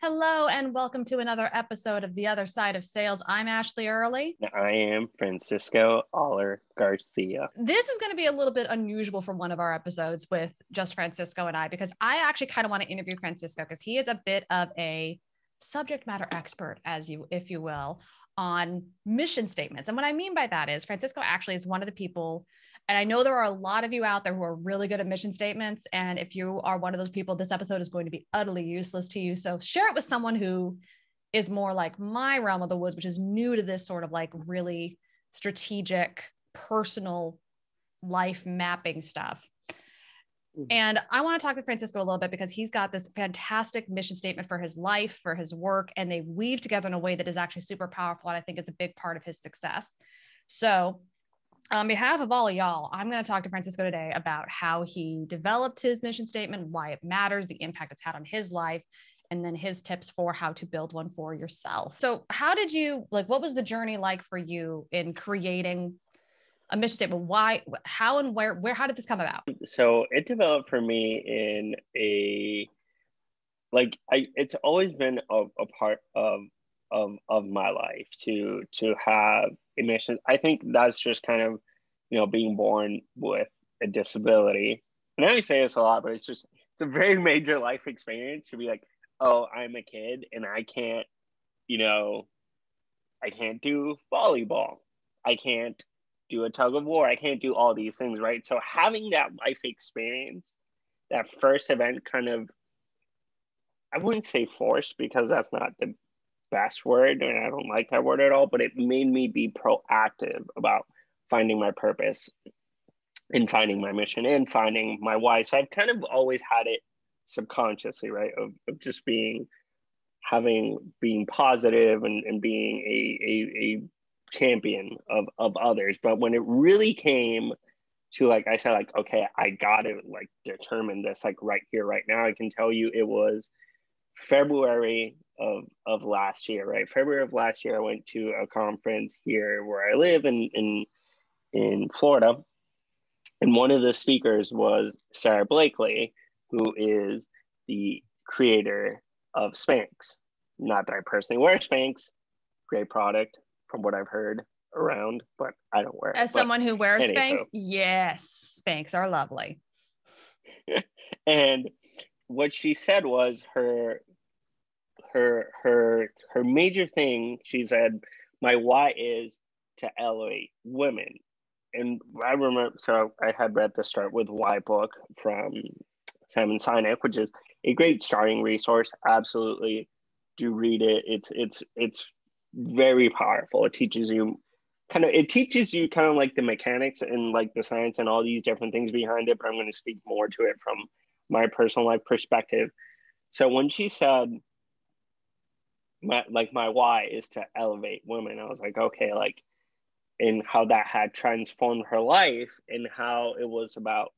Hello and welcome to another episode of The Other Side of Sales. I'm Ashleigh Early. I am Francisco Aller Garcia. This is going to be a little bit unusual for one of our episodes with just Francisco and I, because I actually kind of want to interview Francisco because he is a bit of a subject matter expert, if you will, on mission statements. And what I mean by that is Francisco actually is one of the people, and I know there are a lot of you out there who are really good at mission statements. And if you are one of those people, this episode is going to be utterly useless to you. So share it with someone who is more like my realm of the woods, which is new to this sort of like really strategic, personal life mapping stuff. And I want to talk to Francisco a little bit because he's got this fantastic mission statement for his life, for his work, and they weave together in a way that is actually super powerful. And I think is a big part of his success. So on behalf of all of y'all, I'm going to talk to Francisco today about how he developed his mission statement, why it matters, the impact it's had on his life, and then his tips for how to build one for yourself. So how did you, what was the journey like for you in creating a mission statement? Why, how, and where, how did this come about? So it developed for me in it's always been a part of my life to have a mission. I think that's just kind of, being born with a disability. And I always say this a lot, but it's a very major life experience to be like, oh, I'm a kid and I can't do volleyball. I can't do a tug of war. I can't do all these things, right? So having that life experience, that first event kind of, I wouldn't say forced because that's not the best word and I don't like that word at all, but it made me be proactive about finding my purpose and finding my mission and finding my why. So I've kind of always had it subconsciously, right? Of just being positive and being a champion of others. But when it really came to, like I said, like, okay, I gotta determine this right here, right now, I can tell you it was February of last year, right? February of last year, I went to a conference here where I live in Florida. And one of the speakers was Sara Blakely, who is the creator of Spanx. Not that I personally wear Spanx, great product from what I've heard around, but I don't wear it. As someone who wears Spanx, yes, Spanx are lovely. And what she said was her major thing, she said, my why is to elevate women. And I remember, so I had read the Start With Why book from Simon Sinek, which is a great starting resource. Absolutely do read it. It's very powerful. It teaches you kind of like the mechanics and like the science and all these different things behind it, but I'm going to speak more to it from my personal life perspective. So when she said my why is to elevate women, I was like, okay, and how that had transformed her life and how it was about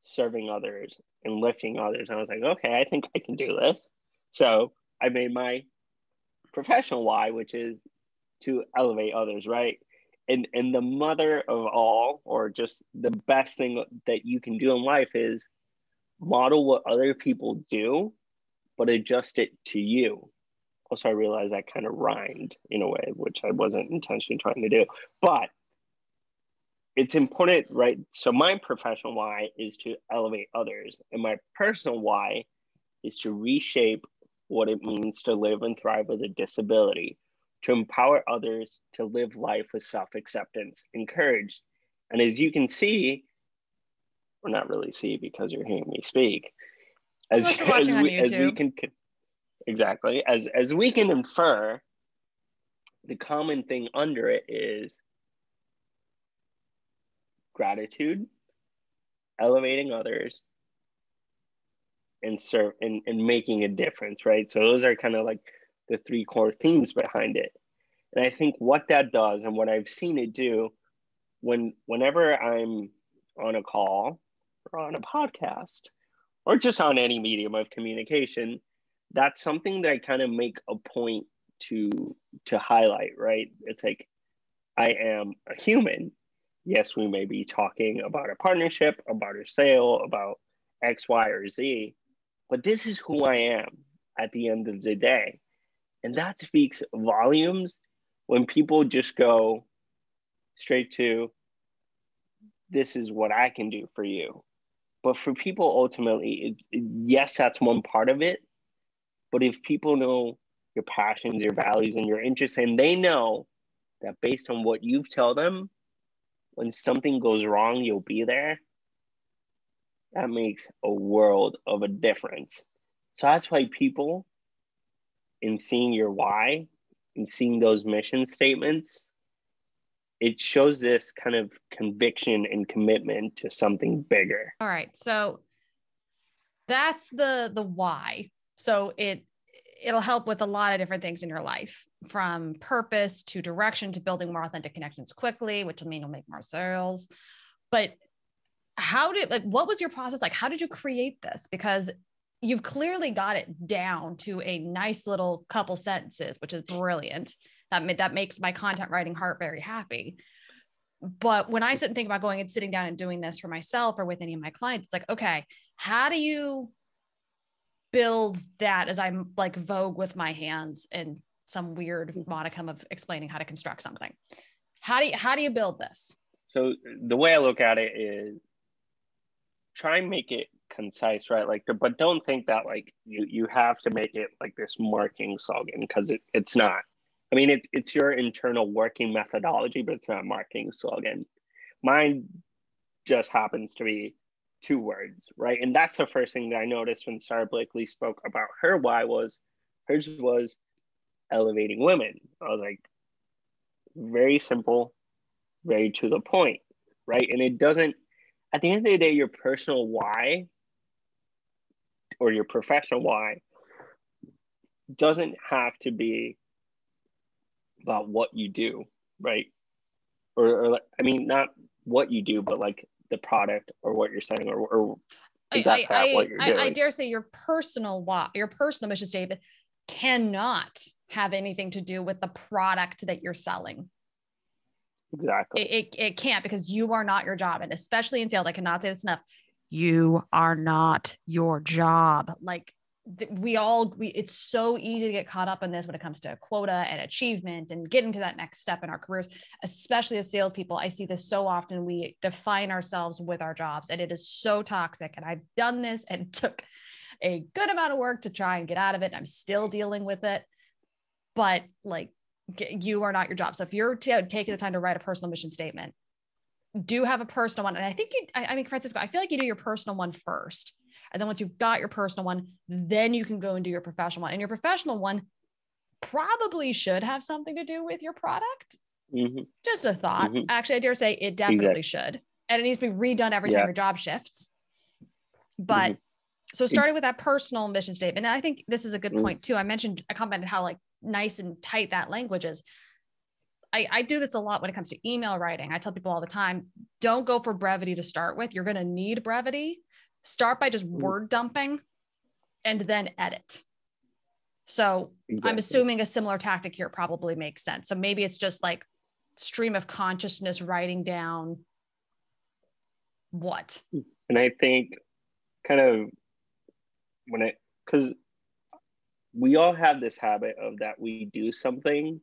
serving others and lifting others. I was like, okay, I think I can do this. So I made my professional why, which is to elevate others, right? And the mother of all, or just the best thing that you can do in life, is model what other people do, but adjust it to you. Also, I realized that kind of rhymed in a way, which I wasn't intentionally trying to do, but it's important, right? So my professional why is to elevate others, and my personal why is to reshape what it means to live and thrive with a disability, to empower others to live life with self-acceptance and courage. And as you can see, or not really see because you're hearing me speak, as we can exactly, as we can infer, the common thing under it is gratitude, elevating others, and serve and making a difference, right? So those are kind of like the three core themes behind it. And I think what that does and what I've seen it do whenever I'm on a call or on a podcast or just on any medium of communication, that's something that I kind of make a point to highlight, right? It's like, I am a human. Yes, we may be talking about a partnership, about a sale, about X, Y, or Z, but this is who I am. at the end of the day. And that speaks volumes when people just go straight to, this is what I can do for you. But for people, ultimately, yes, that's one part of it. But if people know your passions, your values, and your interests, and they know that based on what you tell them, when something goes wrong, you'll be there, that makes a world of a difference. So that's why people, in seeing your why, and seeing those mission statements, it shows this kind of conviction and commitment to something bigger. All right. So that's the why. So it'll help with a lot of different things in your life, from purpose to direction to building more authentic connections quickly, which will mean you'll make more sales. But what was your process like? How did you create this? Because you've clearly got it down to a nice little couple sentences, which is brilliant. That makes my content writing heart very happy. But when I sit and think about going and sitting down and doing this for myself or with any of my clients, it's like, okay, how do you build that as I'm like Vogue with my hands and some weird modicum of explaining how to construct something? How do you build this? So the way I look at it is try and make it concise, right? But don't think that like you have to make it like this marketing slogan, because it's not. I mean, it's your internal working methodology, but it's not a marketing slogan. Mine just happens to be 2 words, right? And that's the first thing that I noticed when Sara Blakely spoke about her why. Hers was elevating women. I was like, very simple, very to the point, right? And it doesn't, at the end of the day, your personal why or your professional why doesn't have to be about what you do, right? Or I mean, not what you do, but like the product or what you're saying, or exactly what you're doing. I dare say your personal why, your personal mission statement cannot have anything to do with the product that you're selling. Exactly. It can't, because you are not your job. And especially in sales, I cannot say this enough. You are not your job. Like it's so easy to get caught up in this when it comes to quota and achievement and getting to that next step in our careers, especially as salespeople. I see this so often. We define ourselves with our jobs, and it is so toxic. And I've done this and it took a good amount of work to try and get out of it. I'm still dealing with it, but like, you are not your job. So if you're taking the time to write a personal mission statement, do have a personal one. And I think I mean, Francisco, I feel like you do your personal one first. And then once you've got your personal one, then you can go and do your professional one. And your professional one probably should have something to do with your product. Mm-hmm. Just a thought. Mm-hmm. Actually, I dare say it definitely should. And it needs to be redone every time your job shifts. But so starting with that personal mission statement, and I think this is a good point too. I commented how like nice and tight that language is. I do this a lot when it comes to email writing. I tell people all the time, don't go for brevity to start with. You're going to need brevity. Start by just word dumping and then edit. So I'm assuming a similar tactic here probably makes sense. So maybe it's just like stream of consciousness, writing down what. And I think kind of because we all have this habit of that we do something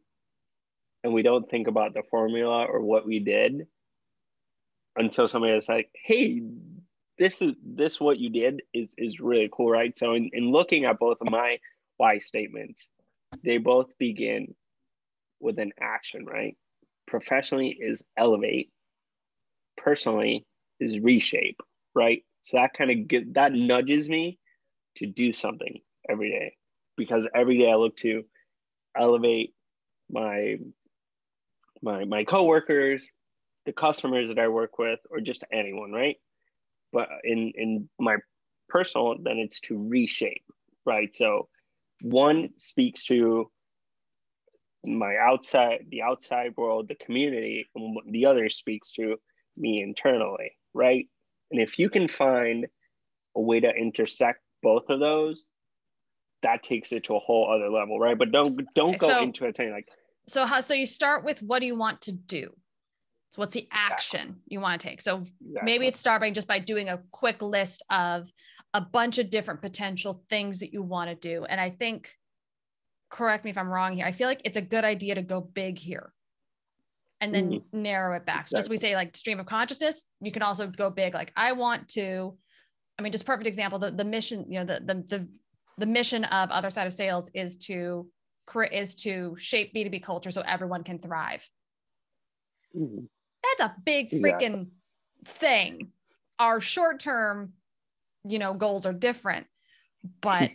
and we don't think about the formula or what we did until somebody is like, hey, this what you did is really cool, right? So in looking at both of my why statements, they both begin with an action, right? Professionally is elevate, personally is reshape, right? So that kind of that nudges me to do something every day, because every day I look to elevate my coworkers, the customers that I work with, or just anyone, right? But in my personal, then it's to reshape, right? So one speaks to the outside world, the community, and the other speaks to me internally, right? And if you can find a way to intersect both of those, that takes it to a whole other level, right? But don't go into it saying like. So you start with, what do you want to do? So what's the action you want to take? So maybe it's starting just by doing a quick list of a bunch of different potential things that you want to do. And I think, correct me if I'm wrong here, I feel like it's a good idea to go big here and then narrow it back. So just we say like stream of consciousness, you can also go big. Like I want to, I mean, just perfect example, the mission, you know, the mission of Other Side of Sales is to shape B2B culture so everyone can thrive. That's a big freaking thing. Our short-term, you know, goals are different, but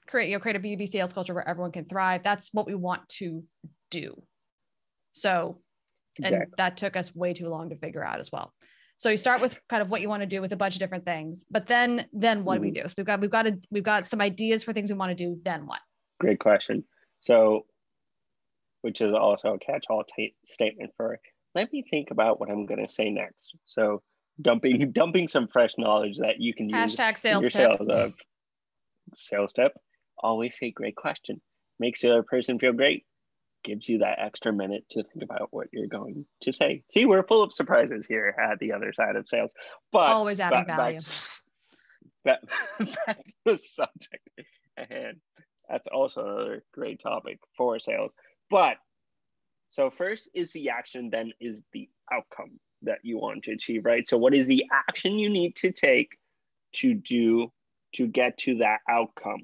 create a B2B sales culture where everyone can thrive. That's what we want to do. So, and that took us way too long to figure out as well. So you start with kind of what you want to do with a bunch of different things, but then what do we do? So we've got some ideas for things we want to do. Then what? Great question. So, which is also a catch-all statement for, let me think about what I'm going to say next. So dumping some fresh knowledge that you can use #sales your tip. Sales tip. Always say great question. Makes the other person feel great. Gives you that extra minute to think about what you're going to say. See, we're full of surprises here at the Other Side of Sales. But always adding value. That's the subject at hand. That's also another great topic for sales. But so first is the action, then is the outcome that you want to achieve, right? So what is the action you need to take to get to that outcome,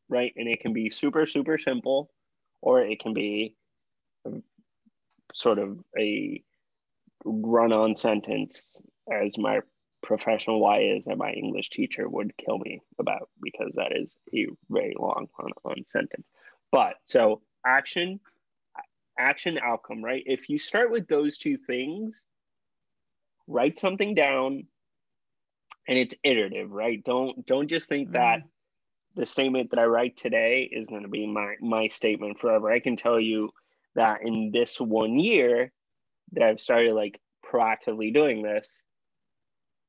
right? And it can be super, super simple, or it can be sort of a run-on sentence, as my professional why is that my English teacher would kill me about, because that is a very long run-on sentence. But so action, outcome, right? If you start with those two things, write something down, and it's iterative, right? Don't just think that the statement that I write today is going to be my statement forever. I can tell you that in this 1 year that I've started like proactively doing this,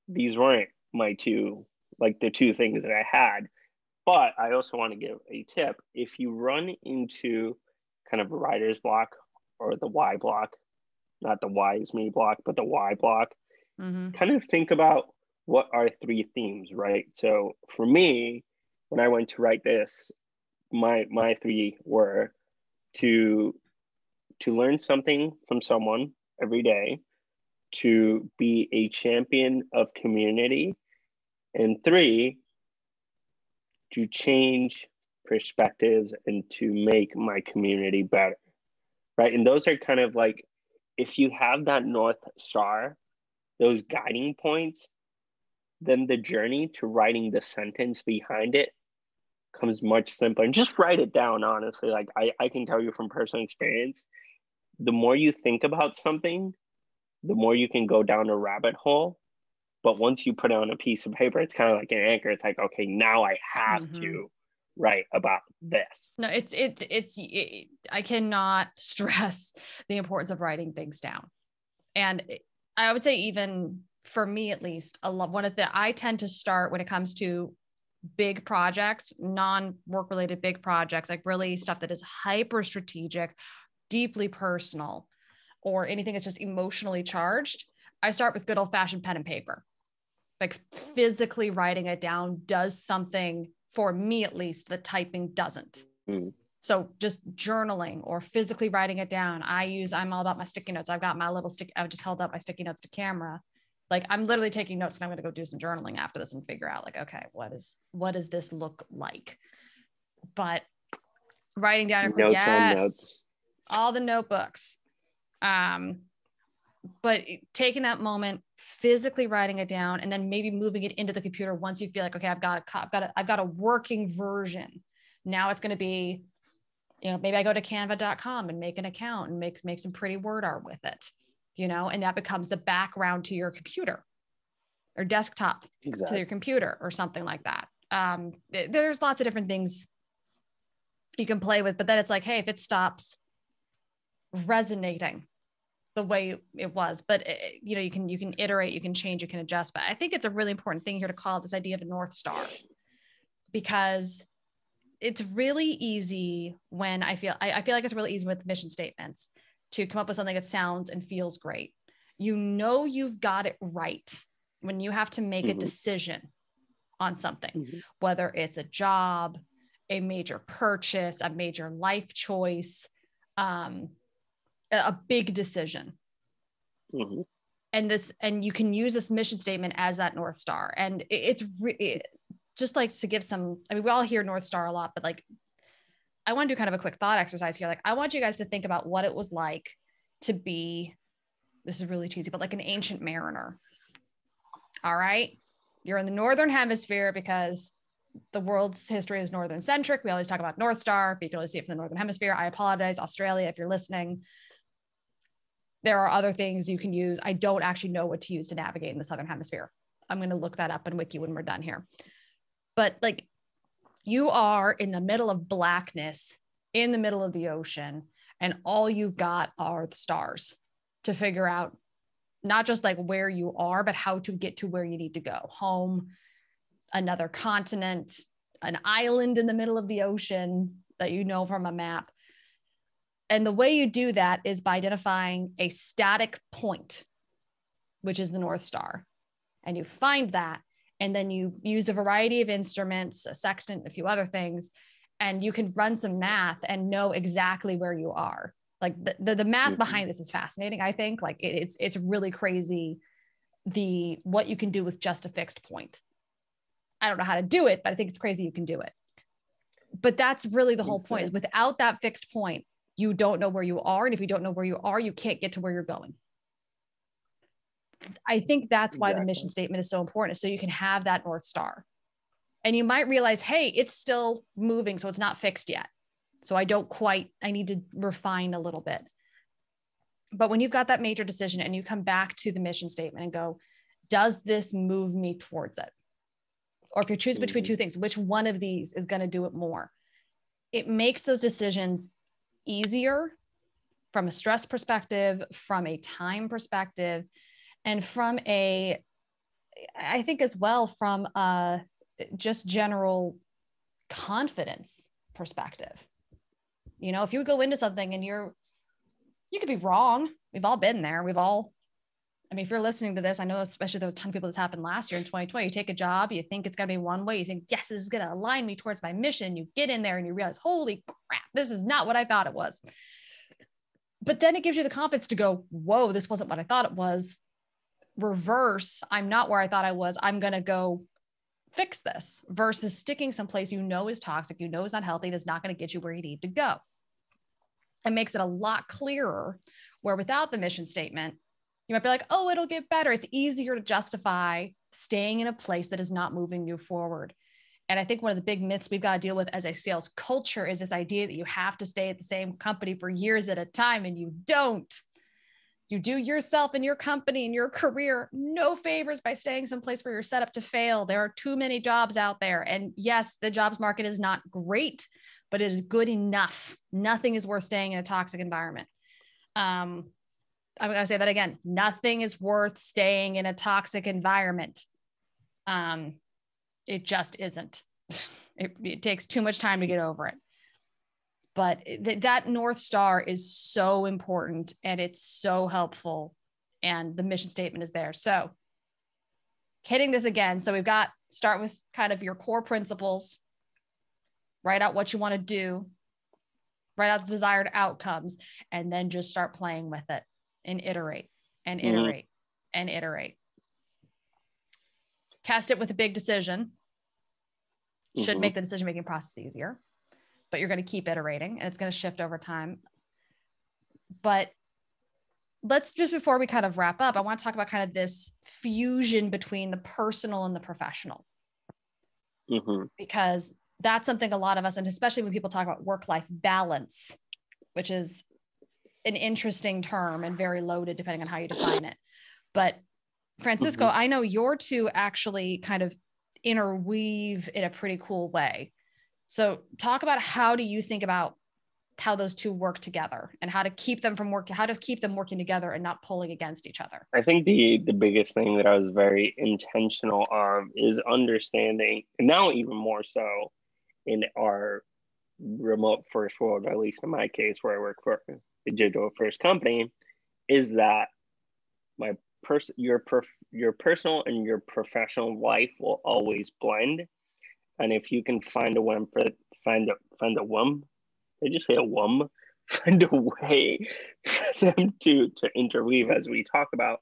these weren't my the two things that I had. But I also want to give a tip. If you run into kind of a writer's block or the why block, not the why is me block, but the why block, kind of think about what are 3 themes, right? So for me, when I went to write this, my 3 were to learn something from someone every day, to be a champion of community, and 3, to change perspectives and to make my community better, right? And those are kind of like, if you have that North Star, those guiding points, then the journey to writing the sentence behind it comes much simpler. And just write it down, honestly. Like I can tell you from personal experience, the more you think about something, the more you can go down a rabbit hole. But once you put it on a piece of paper, it's kind of like an anchor. It's like, okay, now I have to write about this. No, I cannot stress the importance of writing things down. And I would say, even for me, at least, I tend to start when it comes to big projects, non-work related big projects, like really stuff that is hyper strategic, deeply personal, or anything that's just emotionally charged. I start with good old fashioned pen and paper. Like physically writing it down does something, for me at least, that typing doesn't. So just journaling or physically writing it down. I'm all about my sticky notes. I've got my little I just held up my sticky notes to camera. Like I'm literally taking notes, and I'm going to go do some journaling after this and figure out like, okay, what does this look like? But writing down Notes, all the notebooks. But taking that moment, physically writing it down, and then maybe moving it into the computer once you feel like, okay, I've got a working version. Now it's going to be, maybe I go to canva.com and make an account and make some pretty word art with it, and that becomes the background to your computer or desktop to your computer or something like that. There's lots of different things you can play with, but then it's like, hey, if it stops resonating the way it was, but you can iterate, you can change, you can adjust. But I think it's a really important thing here to call this idea of a North Star, because it's really easy when I feel like it's really easy with mission statements to come up with something that sounds and feels great. You've got it right when you have to make a decision on something, Mm-hmm. whether it's a job, a major purchase, a major life choice, a big decision. Mm-hmm. And you can use this mission statement as that North Star. And it's just like to give some, I mean, we all hear North Star a lot, but like, I want to do kind of a quick thought exercise here. Like, I want you guys to think about what it was like to be, this is really cheesy, but like an ancient mariner. All right. You're in the Northern Hemisphere because the world's history is Northern centric. We always talk about North Star, but you can only see it from the Northern Hemisphere. I apologize, Australia, if you're listening. There are other things you can use. I don't actually know what to use to navigate in the Southern Hemisphere. I'm going to look that up in Wiki when we're done here. But like, you are in the middle of blackness, in the middle of the ocean, and all you've got are the stars to figure out not just like where you are, but how to get to where you need to go. Home, another continent, an island in the middle of the ocean that you know from a map. And the way you do that is by identifying a static point, which is the North Star. And you find that, and then you use a variety of instruments, a sextant, a few other things, and you can run some math and know exactly where you are. Like the math Mm-hmm. behind this is fascinating. I think like it's really crazy what you can do with just a fixed point. I don't know how to do it, but I think it's crazy you can do it. But that's really the whole point, is without that fixed point, you don't know where you are. And if you don't know where you are, you can't get to where you're going. I think that's why the mission statement is so important, so you can have that North Star. And you might realize, hey, it's still moving, so it's not fixed yet. So I need to refine a little bit. But when you've got that major decision and you come back to the mission statement and go, does this move me towards it? Or if you choose between two things, which one of these is going to do it more? It makes those decisions easier from a stress perspective, from a time perspective, and from I think as well, from a just general confidence perspective. You know, if you go into something and you could be wrong. We've all been there. I mean, if you're listening to this, I know, especially there was a ton of people this happened last year in 2020, you take a job, you think it's going to be one way. You think, yes, this is going to align me towards my mission. You get in there and you realize, holy crap, this is not what I thought it was. But then it gives you the confidence to go, whoa, this wasn't what I thought it was. Reverse, I'm not where I thought I was. I'm going to go fix this, versus sticking someplace you know is toxic, you know is not healthy, and is not going to get you where you need to go. It makes it a lot clearer, where without the mission statement, you might be like, oh, it'll get better. It's easier to justify staying in a place that is not moving you forward. And I think one of the big myths we've got to deal with as a sales culture is this idea that you have to stay at the same company for years at a time, and you don't. You do yourself and your company and your career no favors by staying someplace where you're set up to fail. There are too many jobs out there. And yes, the jobs market is not great, but it is good enough. Nothing is worth staying in a toxic environment. I'm going to say that again. Nothing is worth staying in a toxic environment. It just isn't. It takes too much time to get over it. But that North Star is so important, and it's so helpful, and the mission statement is there. So hitting this again. So start with kind of your core principles, write out what you want to do, write out the desired outcomes, and then just start playing with it and iterate and iterate and iterate. Test it with a big decision. Should make the decision-making process easier, but you're going to keep iterating, and it's going to shift over time. But let's just, before we kind of wrap up, I want to talk about kind of this fusion between the personal and the professional, because that's something a lot of us, and especially when people talk about work-life balance, which is an interesting term and very loaded depending on how you define it. But Francisco, I know your two actually kind of interweave in a pretty cool way. So talk about, how do you think about how those two work together, and how to keep them working together and not pulling against each other? I think the biggest thing that I was very intentional of is understanding, and now even more so in our remote first world, at least in my case, where I work for a digital first company, is that my your personal and your professional life will always blend. And if you can find a did you say a wom? Find a way for them to interweave, as we talk about,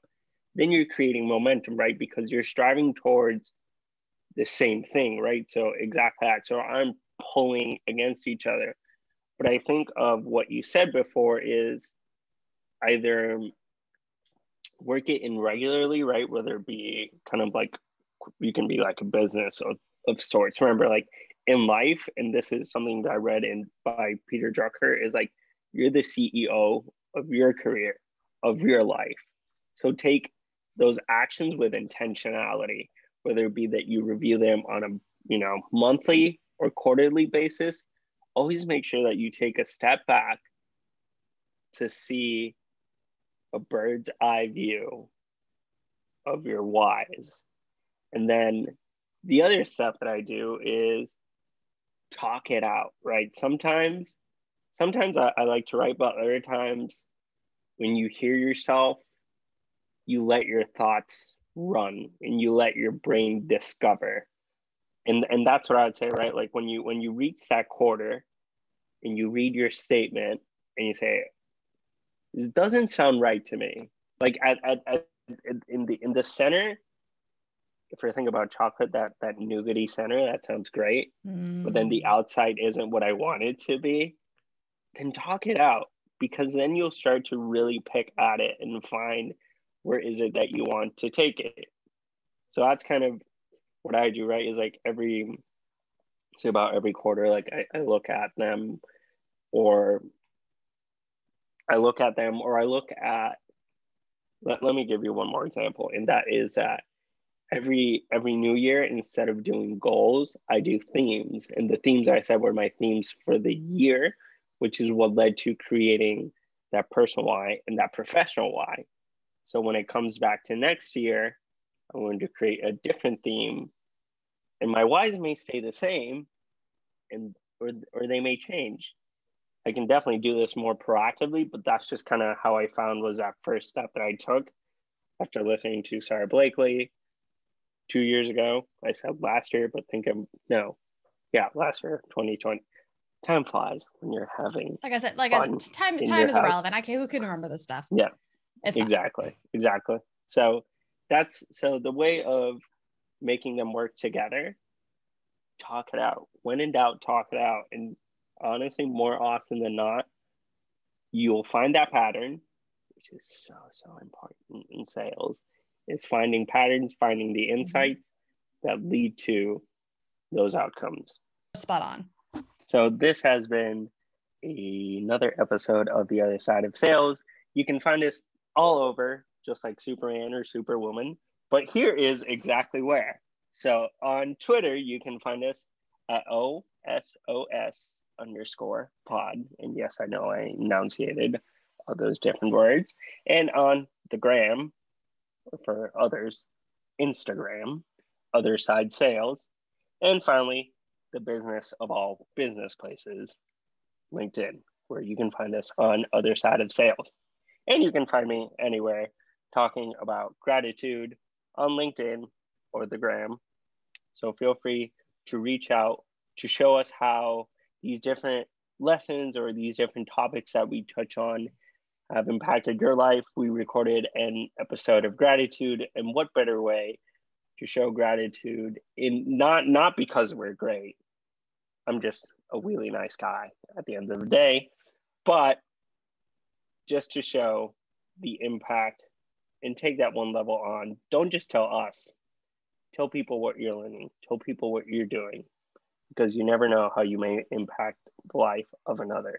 then you're creating momentum, right? Because you're striving towards the same thing, right? So exactly that. So I'm pulling against each other. But I think of what you said before is either work it in regularly, right? Whether it be kind of like, you can be like a business of sorts. Remember, like in life, and this is something that I read by Peter Drucker, is like, you're the CEO of your career, of your life. So take those actions with intentionality, whether it be that you review them on a monthly or quarterly basis. Always make sure that you take a step back to see a bird's eye view of your whys. And then the other stuff that I do is talk it out, right? Sometimes I like to write, but other times when you hear yourself, you let your thoughts run and you let your brain discover. And that's what I would say, right? Like when you reach that quarter and you read your statement and you say, this doesn't sound right to me. Like in the center, if you're thinking about chocolate, that nougaty center, that sounds great. But then the outside isn't what I want it to be, then talk it out, because then you'll start to really pick at it and find where is it that you want to take it. So that's kind of what I do, right? Is like about every quarter, like I look at them, or I look at, let me give you one more example. And that is that every new year, instead of doing goals, I do themes. And the themes I said were my themes for the year, which is what led to creating that personal why and that professional why. So when it comes back to next year, I'm going to create a different theme, and my whys may stay the same, or they may change. I can definitely do this more proactively, but that's just kind of how I found was that first step that I took after listening to Sara Blakely 2 years ago. I said last year, but last year, 2020. Time flies when you're having, like I said, time is irrelevant. Who can remember this stuff? Yeah, it's exactly. So the way of making them work together, talk it out. When in doubt, talk it out. And honestly, more often than not, you'll find that pattern, which is so important in sales, is finding patterns, finding the insights that lead to those outcomes. Spot on. So this has been another episode of The Other Side of Sales. You can find us all over, just like Superman or Superwoman, but here is exactly where. So on Twitter, you can find us at OSOS_pod. And yes, I know I enunciated all those different words. And on the gram, or for others, Instagram, Other Side Sales. And finally, the business of all business places, LinkedIn, where you can find us on Other Side of Sales. And you can find me anywhere talking about gratitude on LinkedIn or the gram. So feel free to reach out to show us how these different lessons or these different topics that we touch on have impacted your life. We recorded an episode of gratitude, and what better way to show gratitude in not because we're great. I'm just a really nice guy at the end of the day, but just to show the impact and take that one level on. Don't just tell us. Tell people what you're learning. Tell people what you're doing, because you never know how you may impact the life of another.